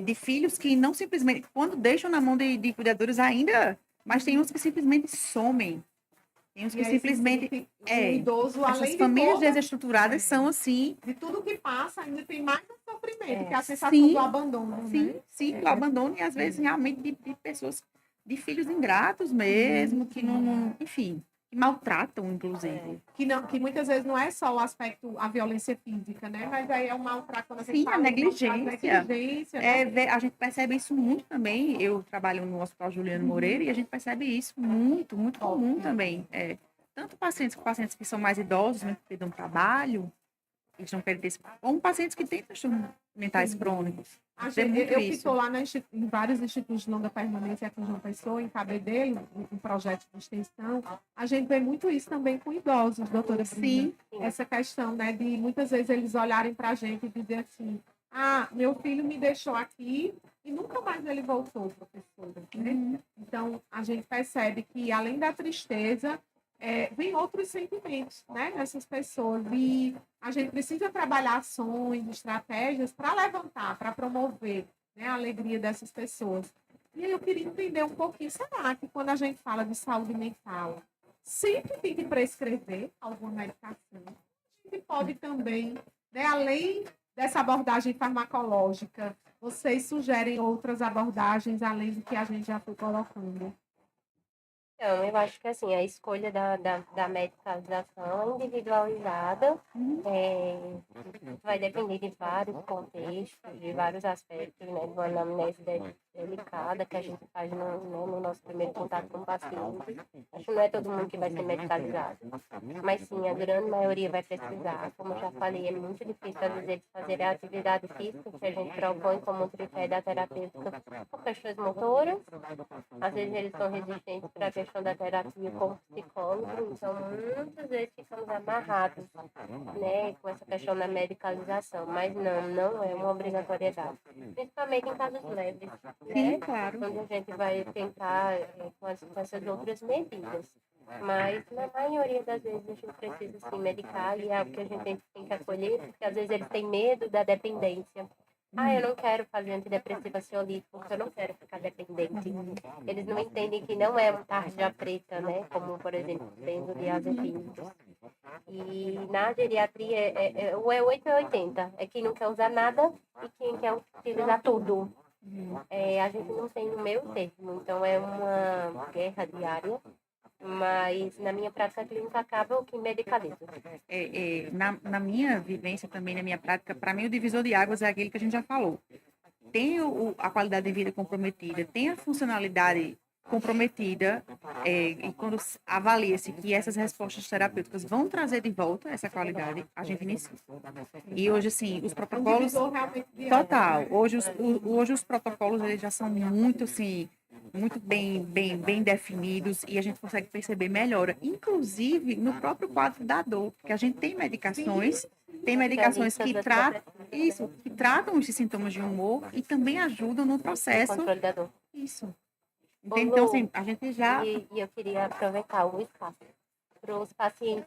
de filhos que não simplesmente, quando deixam na mão de cuidadores ainda, mas tem uns que simplesmente somem, tem uns que simplesmente, o idoso, essas além de famílias toda, desestruturadas são assim, de tudo que passa, ainda tem mais um sofrimento, que é a sensação sim, do abandono, sim, né? sim, do abandono e às vezes realmente de pessoas, de filhos ingratos mesmo, que não, enfim, que maltratam, inclusive. Que muitas vezes não é só o aspecto, a violência física, né? Mas aí é o maltrato, quando a gente Sim, a fala negligência. negligência, né? A gente percebe isso muito também. Eu trabalho no Hospital Juliano Moreira e a gente percebe isso muito, muito comum também. Tanto pacientes que são mais idosos, né, que dão trabalho, eles não querem ter esse, como pacientes que têm transtornos mentais crônicos. Eu que estou lá em vários institutos de longa permanência aqui em João Pessoa, em Cabedelo, um projeto de extensão, a gente vê muito isso também com idosos, doutora Bruna. Sim. Essa questão, né, de muitas vezes eles olharem para a gente e dizer assim, meu filho me deixou aqui e nunca mais ele voltou, professora. Né? Então, a gente percebe que, além da tristeza, vem outros sentimentos, né, nessas pessoas. E a gente precisa trabalhar ações, estratégias para levantar, para promover, né, a alegria dessas pessoas. E aí eu queria entender um pouquinho, será que quando a gente fala de saúde mental, sempre tem que prescrever alguma medicação? A gente pode também, né, além dessa abordagem farmacológica, vocês sugerem outras abordagens além do que a gente já foi colocando? Então, eu acho que assim, a escolha da medicalização é individualizada, vai depender de vários contextos, de vários aspectos, né, de uma anamnese delicada que a gente faz no nosso primeiro contato com o paciente. Acho que não é todo mundo que vai ser medicalizado, mas sim, a grande maioria vai precisar. Como eu já falei, é muito difícil às vezes eles fazerem a atividade física que a gente propõe como um tripé da terapêutica por questões motoras. Às vezes eles são resistentes para a questão da terapia com psicólogo, então muitas vezes ficamos amarrados, né, com essa questão da medicalização, mas não é uma obrigatoriedade, principalmente em casos leves, né, claro. onde a gente vai tentar com essas outras medidas. Mas, na maioria das vezes, a gente precisa, sim, medicar e é algo que a gente tem que acolher, porque às vezes eles têm medo da dependência. Eu não quero fazer antidepressiva ansiolítico, porque eu não quero ficar dependente. Eles não entendem que não é uma tarja preta, né? Como, por exemplo, benzodiazepínicos. E na geriatria é 8 ou 80. É quem não quer usar nada e quem quer utilizar tudo. A gente não tem o meio termo, então é uma guerra diária. Mas na minha prática clínica acaba o que medicaliza. Na minha vivência também, na minha prática, para mim o divisor de águas é aquele que a gente já falou. Tem a qualidade de vida comprometida, tem a funcionalidade comprometida, e quando avalia-se que essas respostas terapêuticas vão trazer de volta essa qualidade, a gente inicia. E hoje, assim, os protocolos... Total. Hoje os protocolos eles já são muito, assim... muito bem definidos e a gente consegue perceber melhora, inclusive no próprio quadro da dor, porque a gente tem medicações que tratam isso, que tratam esses sintomas de humor e também ajudam no processo. Controle da dor. Isso. Ô, Então, Lu, assim, a gente já. E eu queria aproveitar o espaço para os pacientes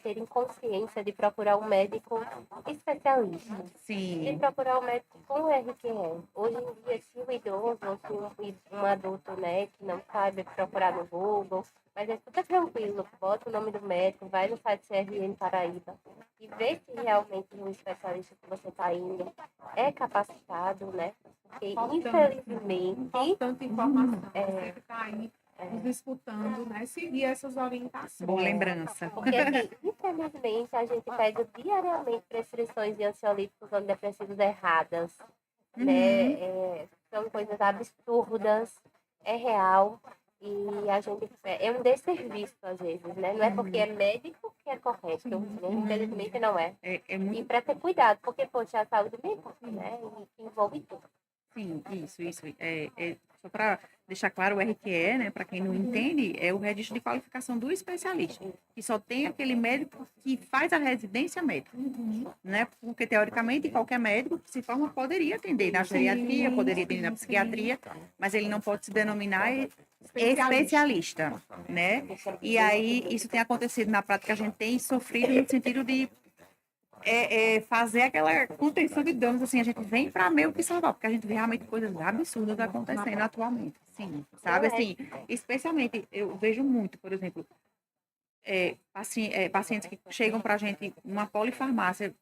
terem consciência de procurar um médico especialista. De Sim, procurar um médico com RQE. Hoje em dia, se o idoso ou se um adulto, né, que não sabe procurar no Google, mas é super tranquilo, bota o nome do médico, vai no site CRM Paraíba e vê se realmente o especialista que você está indo é capacitado, né? Porque, infelizmente, Importante informação. É. Você que está aí nos escutando, né? Seguir essas orientações. boa lembrança. porque, assim, infelizmente, a gente pega diariamente prescrições de ansiolíticos antidepressivos erradas, né? São coisas absurdas, é real, e a gente é um desserviço às vezes, né? Não é porque é médico que é correto, né? Infelizmente não é. É E muito. para ter cuidado, porque, poxa, a saúde mental, né? E que envolve tudo. Sim, isso. Só para deixar claro, o RQE, né, para quem não entende, é o registro de qualificação do especialista, que só tem aquele médico que faz a residência médica, né? Porque, teoricamente, qualquer médico que se forma poderia atender na geriatria, poderia atender na psiquiatria, mas ele não pode se denominar especialista, né? E aí, isso tem acontecido na prática, a gente tem sofrido no sentido de fazer aquela contenção de danos, assim, a gente vem para meio que salvar, porque a gente vê realmente coisas absurdas acontecendo atualmente, sim, sabe, assim, especialmente, eu vejo muito, por exemplo, pacientes que chegam para a gente numa polifarmácia,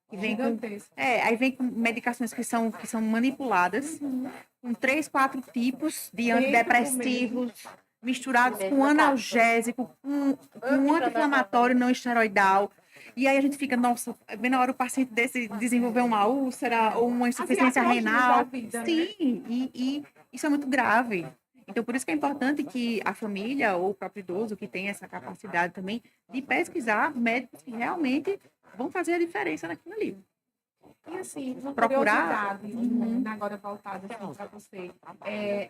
que vem com, Gigantesco. aí vem com medicações que são manipuladas, com 3, 4 tipos de antidepressivos, misturados com analgésico, com anti-inflamatório não esteroidal. E aí a gente fica, nossa, bem na hora o paciente desse desenvolver uma úlcera ou uma insuficiência renal. Vida, Sim, né? e isso é muito grave. Então, por isso que é importante que a família ou o próprio idoso que tem essa capacidade também de pesquisar médicos que realmente vão fazer a diferença naquilo ali. E assim, uma Procurar. curiosidade, agora voltada assim, para você.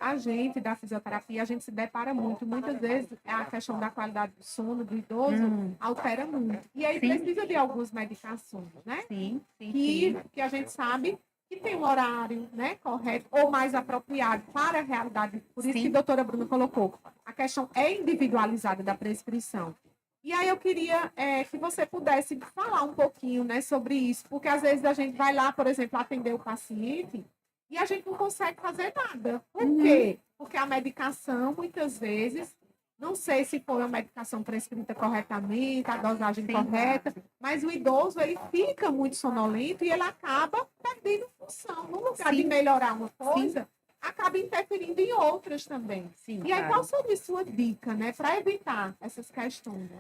A gente da fisioterapia, a gente se depara muitas vezes a questão da qualidade do sono do idoso altera muito. E aí Sim. precisa de algumas medicações, né? Sim. Que a gente sabe que tem um horário, né, correto ou mais apropriado para a realidade. Por isso Sim. que a doutora Bruna colocou. A questão é individualizada da prescrição. E aí eu queria que você pudesse falar um pouquinho, né, sobre isso, porque às vezes a gente vai lá, por exemplo, atender o paciente e a gente não consegue fazer nada. Por quê? Porque a medicação, muitas vezes, não sei se foi uma medicação prescrita corretamente, a dosagem correta, mas o idoso, ele fica muito sonolento e ele acaba perdendo função. No lugar de melhorar uma coisa, acaba interferindo em outras também. Sim, E aí, claro. qual seria a sua dica, né, para evitar essas questões?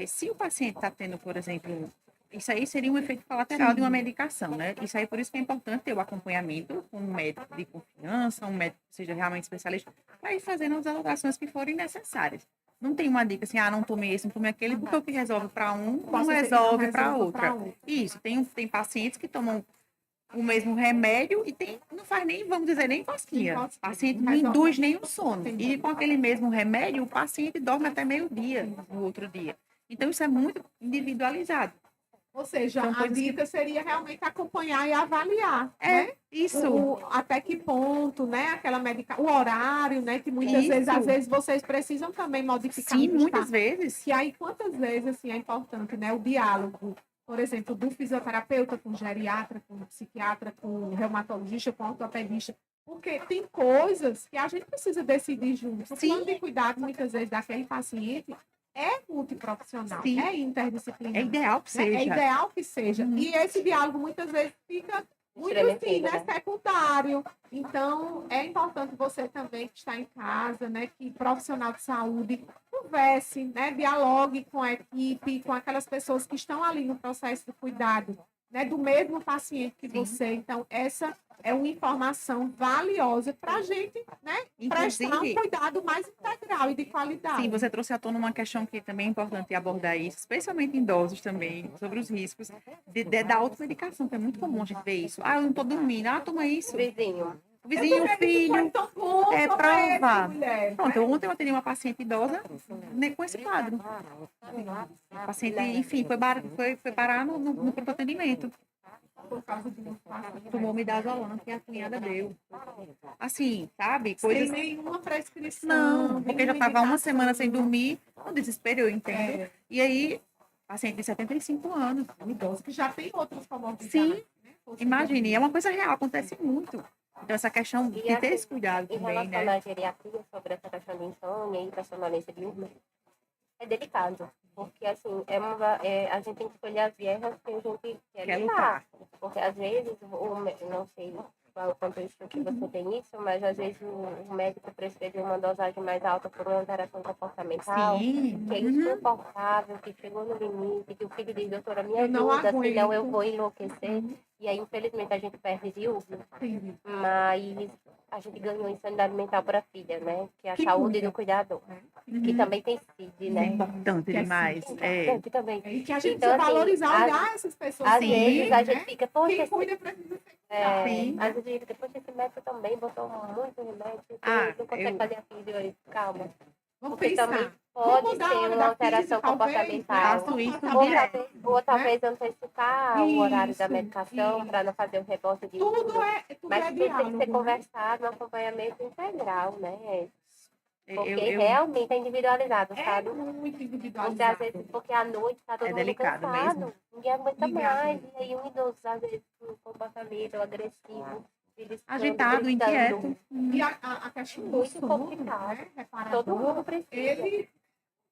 Se o paciente está tendo, por exemplo, isso aí seria um efeito colateral de uma medicação, né? Isso aí, por isso que é importante ter o acompanhamento com um médico de confiança, um médico que seja realmente especialista, para ir fazendo as alterações que forem necessárias. Não tem uma dica assim, não tomei esse, não tomei aquele, porque o que resolve para um, não resolve para outra. Isso, tem pacientes que tomam o mesmo remédio e não faz nem, vamos dizer, nem cosquinha. O paciente não induz nenhum sono. E com aquele mesmo remédio, o paciente dorme até meio-dia no outro dia. Então, isso é muito individualizado. Ou seja, São a coisas que- dica seria realmente acompanhar e avaliar, né? Isso. Até que ponto, né? Aquela medicação, o horário, né? Que muitas vezes, Isso. às vezes, vocês precisam também modificar. Sim, ajustar. muitas vezes. E aí, quantas vezes, assim, é importante, né? O diálogo, por exemplo, do fisioterapeuta com o geriatra, com o psiquiatra, com o reumatologista, com o ortopedista. Porque tem coisas que a gente precisa decidir junto. O Sim. plano de cuidado, muitas vezes, daquele paciente é multiprofissional, Sim. é interdisciplinar. É ideal que Né? seja. É ideal que seja. Uhum. E esse diálogo muitas vezes fica muito assim, né? Secundário. Então, é importante você também que está em casa, né? Que profissional de saúde converse, né? Dialogue com a equipe, com aquelas pessoas que estão ali no processo de cuidado, né? Do mesmo paciente que você. Então, essa é uma informação valiosa para a gente, né? Prestar um Inclusive, cuidado mais integral e de qualidade. sim, você trouxe à tona uma questão que também é importante abordar isso, especialmente em idosos também, sobre os riscos da automedicação, que é muito comum a gente ver isso. Eu não estou dormindo. Toma isso. Vizinho. o vizinho, o filho. Então, como É prova. mulher. Pronto, ontem eu atendi uma paciente idosa com esse quadro. A paciente, enfim, foi parar no pronto atendimento. Por causa de um Tomou midazolam que a cunhada deu. Assim, sabe? sem Coisas. nenhuma prescrição. Não, porque já estava uma indicação. semana sem dormir, no desespero, eu entendo. É. E aí, paciente de 75 anos. Um idoso que já tem outras comorbidades. Sim, né? imagine, é uma coisa real, acontece muito. Então, essa questão de ter esse cuidado Em também, relação né? à geriatria, sobre essa questão de insônia e da sonolência diurna, é delicado. Porque, assim, a gente tem que escolher as guerras que a gente quer lutar. Porque, às vezes, não sei qual o contexto que você tem isso, mas, às vezes, o médico prescreve uma dosagem mais alta por uma alteração comportamental, Sim. que é insuportável, que chegou no limite, que o filho diz, doutora, me Eu não ajuda, aguento. senão eu vou enlouquecer. E aí, infelizmente, a gente perde viúvo. Entendi. Mas a gente ganhou insanidade mental para a filha, né? Que é a Que saúde cuida. do cuidador. Que também tem CID, É né? importante Que é demais. Que É. importante também. E que a gente Então, precisa assim, valorizar, olhar essas pessoas. Às sim, vezes a né? gente fica, poxa, Quem cuida precisa ser Sim. às vezes a gente fica, poxa, esse médico também botou muito remédio, não consegue eu- fazer a fisio, calma. Vamos Porque pensar. também Vamos pode mudar a ser hora uma da alteração física, talvez, comportamental. Faço isso Ou direto. talvez antecipar o horário da Isso, medicação isso. para não fazer o rebote de Tudo uso. é Mas tudo tem que diálogo, ser né? conversado, um acompanhamento integral, né? Porque Eu- realmente é individualizado, É sabe? muito Muitas individualizado. vezes, porque à noite tá todo É mundo delicado cansado, mesmo. ninguém aguenta Obrigada. mais. E aí um idoso, às vezes, com um comportamento agressivo, beliscando, Agitado, gritando. inquieto. E a questão do Muito sono, complicado. né? Todo Reparador, mundo precisa. ele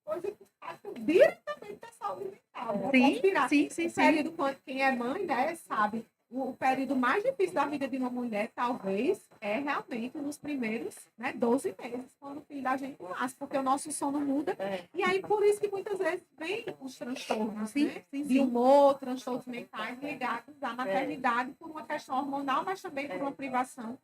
coisa que impacta diretamente da saúde mental. Né? Sim, Posso tirar sim, o sim. período, quem é mãe, né, sabe, o período mais difícil da vida de uma mulher, talvez, é realmente nos primeiros, né, 12 meses, quando o filho da gente nasce, porque o nosso sono muda. É. E aí, por isso que muitas vezes vem os transtornos, Sim, né, sim, de sim. humor, transtornos mentais ligados à maternidade por uma questão hormonal, mas também por uma privação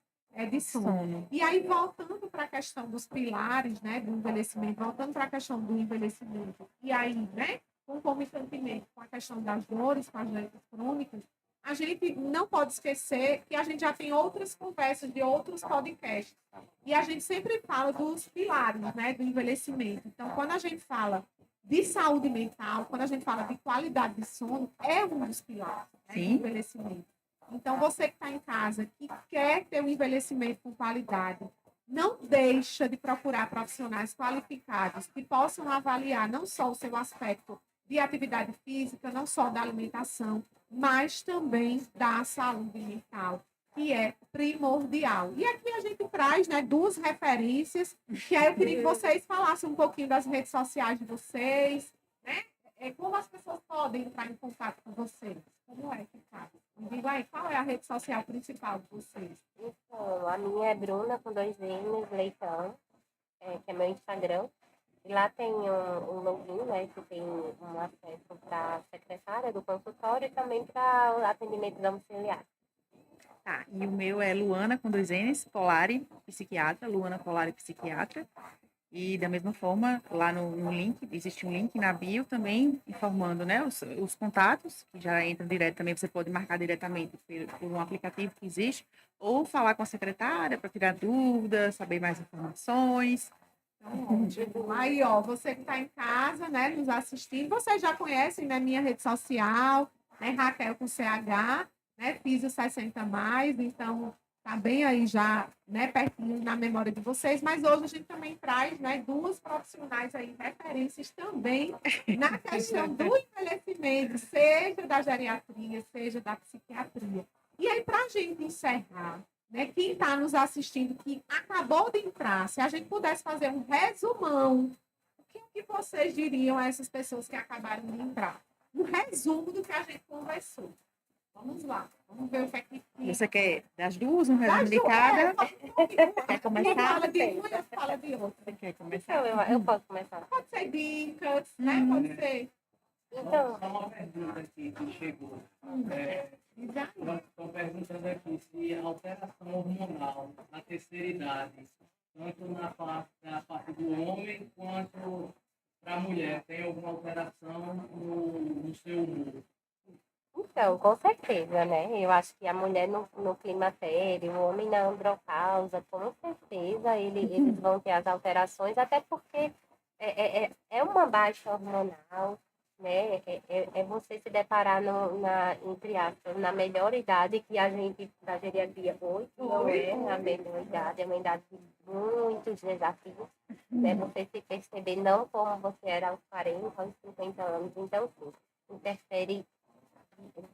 de sono. Sono. E aí, voltando para a questão dos pilares, né, do envelhecimento, voltando para a questão do envelhecimento, e aí, né, concomitantemente com a questão das dores, com as doenças crônicas, a gente não pode esquecer que a gente já tem outras conversas de outros podcasts. E a gente sempre fala dos pilares, né, do envelhecimento. Então, quando a gente fala de saúde mental, quando a gente fala de qualidade de sono, é um dos pilares, né, do Sim. envelhecimento. Então, você que está em casa, que quer ter um envelhecimento com qualidade, não deixa de procurar profissionais qualificados que possam avaliar não só o seu aspecto de atividade física, não só da alimentação, mas também da saúde mental, que é primordial. E aqui a gente traz, né, duas referências, que aí eu queria que vocês falassem um pouquinho das redes sociais de vocês, né? Como as pessoas podem entrar em contato com vocês? Como é que faz? Me diga aí, qual é a rede social principal de vocês? Então, a minha é Bruna, com 2 N's, Leitão, que é meu Instagram. E lá tem um login, né, que tem um acesso para a secretária do consultório e também para o atendimento domiciliar. Tá, e o meu é Luana, com 2 N's, Polari, psiquiatra, Luana Polari, psiquiatra. E da mesma forma, lá no link, existe um link na bio também, informando, né, os contatos, que já entram direto também, você pode marcar diretamente por um aplicativo que existe, ou falar com a secretária para tirar dúvidas, saber mais informações. Então, ótimo. Aí, ó, você que está em casa, né, nos assistindo, vocês já conhecem, né, minha rede social, né, Raquel com CH, né, fiz o 60 mais, então tá bem aí já, né, pertinho na memória de vocês, mas hoje a gente também traz, né, duas profissionais aí, referências também na questão do envelhecimento, seja da geriatria, seja da psiquiatria. E aí, para a gente encerrar, né, quem está nos assistindo, que acabou de entrar, se a gente pudesse fazer um resumão, o que vocês diriam a essas pessoas que acabaram de entrar? Um resumo do que a gente conversou. Vamos lá, vamos ver o que é que... Você quer das duas, um resumo Das de duas, cada? Quer começar? Uma fala de uma e outra fala de outra. Você quer Então, começar? eu posso começar. Pode ser dicas, né? Pode ser... Então, Só uma pergunta aqui que chegou. Exato. Estão perguntando aqui se a alteração hormonal na terceira idade, tanto na parte do homem quanto para a mulher, tem alguma alteração no seu humor? Então, com certeza, né? Eu acho que a mulher no climatério, o homem na andropausa, com certeza eles vão ter as alterações, até porque é uma baixa hormonal, né? É você se deparar entre aspas, na melhor idade que a gente, da geriatria hoje, não é a melhor idade, é uma idade de muitos desafios, né? Você se perceber não como você era aos 40, aos 50 anos, então, sim, interfere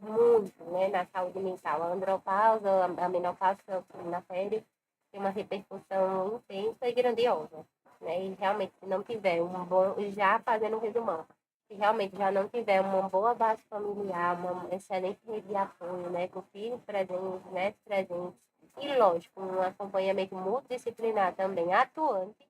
muito, né, na saúde mental. A andropausa, a menopausa na pele tem uma repercussão intensa e grandiosa, né? E realmente, se não tiver um bom, já fazendo um resumão, se realmente já não tiver uma boa base familiar, uma excelente rede de apoio, né, com filhos presentes, netos presentes, e lógico, um acompanhamento multidisciplinar também atuante,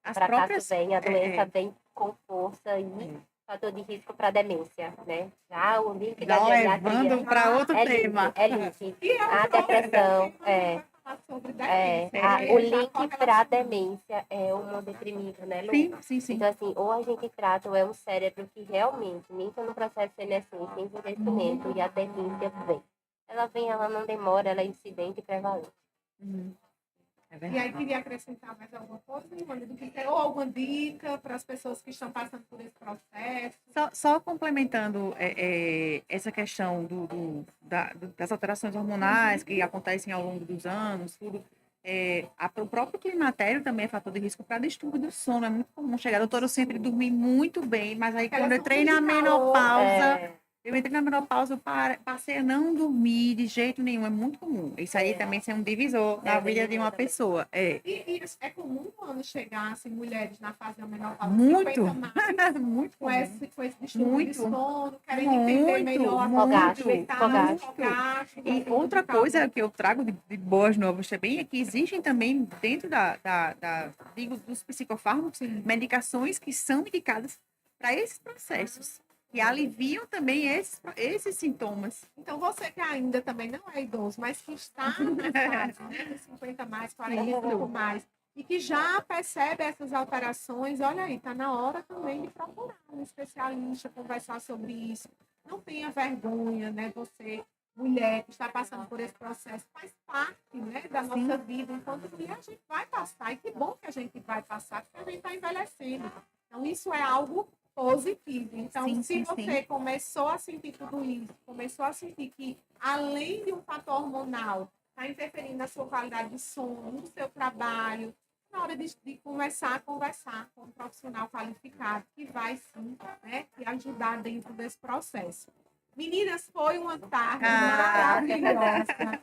As para caso próprias. venha, a doença vem com força e fator de risco para demência, né? Já o link da Já geriatria levando para outro é tema. link, é link. E é A um próximo depressão, tema, a gente vai falar sobre demência, o né? Já link para a correlacionado. demência é o deprimível, né, Lu? Sim, sim, sim. Então, assim, ou a gente trata, ou é um cérebro que realmente entra no processo de senescência, envelhecimento, e a demência vem. Ela vem, ela não demora, ela é incidente e prevalente. É E aí, verdade. queria acrescentar mais alguma coisa, Ivone, do que tem, ou alguma dica para as pessoas que estão passando por esse processo? Só complementando essa questão das alterações hormonais que acontecem ao longo dos anos, tudo. O próprio climatério também é fator de risco para distúrbio do sono. É muito comum chegar. Doutora, eu sempre dormi muito bem, mas aí quando eu entrei na menopausa, eu passei a não dormir de jeito nenhum. É muito comum. Isso aí também é um divisor na vida de uma pessoa. E é comum quando chegassem mulheres na fase da menopausa, Muito. 50 mais, Muito com comum. esse distúrbio Muito. de sono, querendo entender Muito, melhor muito, E outra coisa que eu trago de boas novas também é que existem também dentro dos psicofármacos medicações que são indicadas para esses processos, que aliviam também esses sintomas. Então, você que ainda também não é idoso, mas que está na fase, né, dos 50 mais, 45 mais, e que já percebe essas alterações, olha aí, está na hora também de procurar um especialista, conversar sobre isso. Não tenha vergonha, né? Você, mulher que está passando por esse processo, faz parte, né, da nossa vida, enquanto que a gente vai passar, e que bom que a gente vai passar, porque a gente está envelhecendo. Então, isso é algo positivo. Então, se você começou a sentir tudo isso, começou a sentir que, além de um fator hormonal, está interferindo na sua qualidade de sono, no seu trabalho, na hora de começar a conversar com um profissional qualificado, que vai sim, né, te ajudar dentro desse processo. Meninas, foi uma tarde maravilhosa.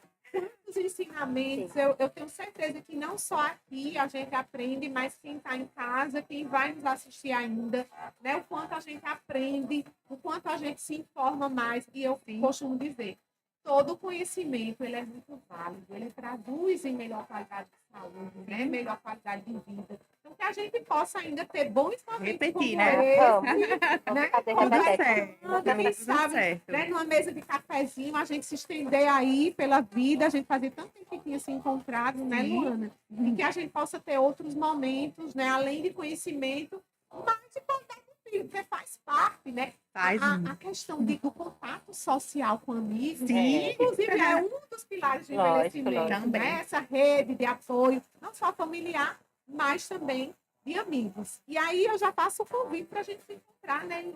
Os ensinamentos, eu tenho certeza que não só aqui a gente aprende, mas quem está em casa, quem vai nos assistir ainda, né? O quanto a gente aprende, o quanto a gente se informa mais. E eu costumo dizer, todo conhecimento ele é muito válido, ele traduz em melhor qualidade de saúde, né? Melhor qualidade de vida. Então, que a gente possa ainda ter bons momentos como esse, né? Quem sabe, né? Numa mesa de cafezinho, a gente se estender aí pela vida, a gente fazia tanto tempo que tinha se encontrado, né, Luana? E que a gente possa ter outros momentos, né? Além de conhecimento, mas de contato contigo, porque faz parte, né? A questão do contato social com amigos, inclusive, é um dos pilares de envelhecimento, né? Essa rede de apoio, não só familiar, mas também de amigos. E aí eu já faço o convite para a gente se encontrar, né, em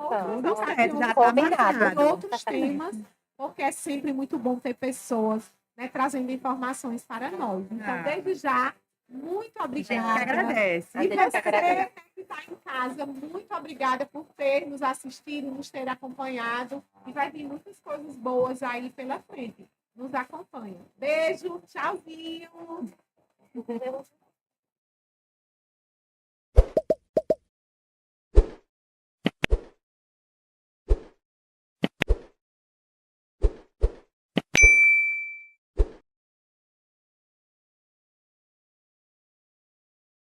outros temas, porque é sempre muito bom ter pessoas, né, trazendo informações para nós. Então, desde já, muito obrigada. A gente que agradece. E você que está em casa, muito obrigada por ter nos assistido, nos ter acompanhado. E vai vir muitas coisas boas aí pela frente. Nos acompanha. Beijo, tchauzinho.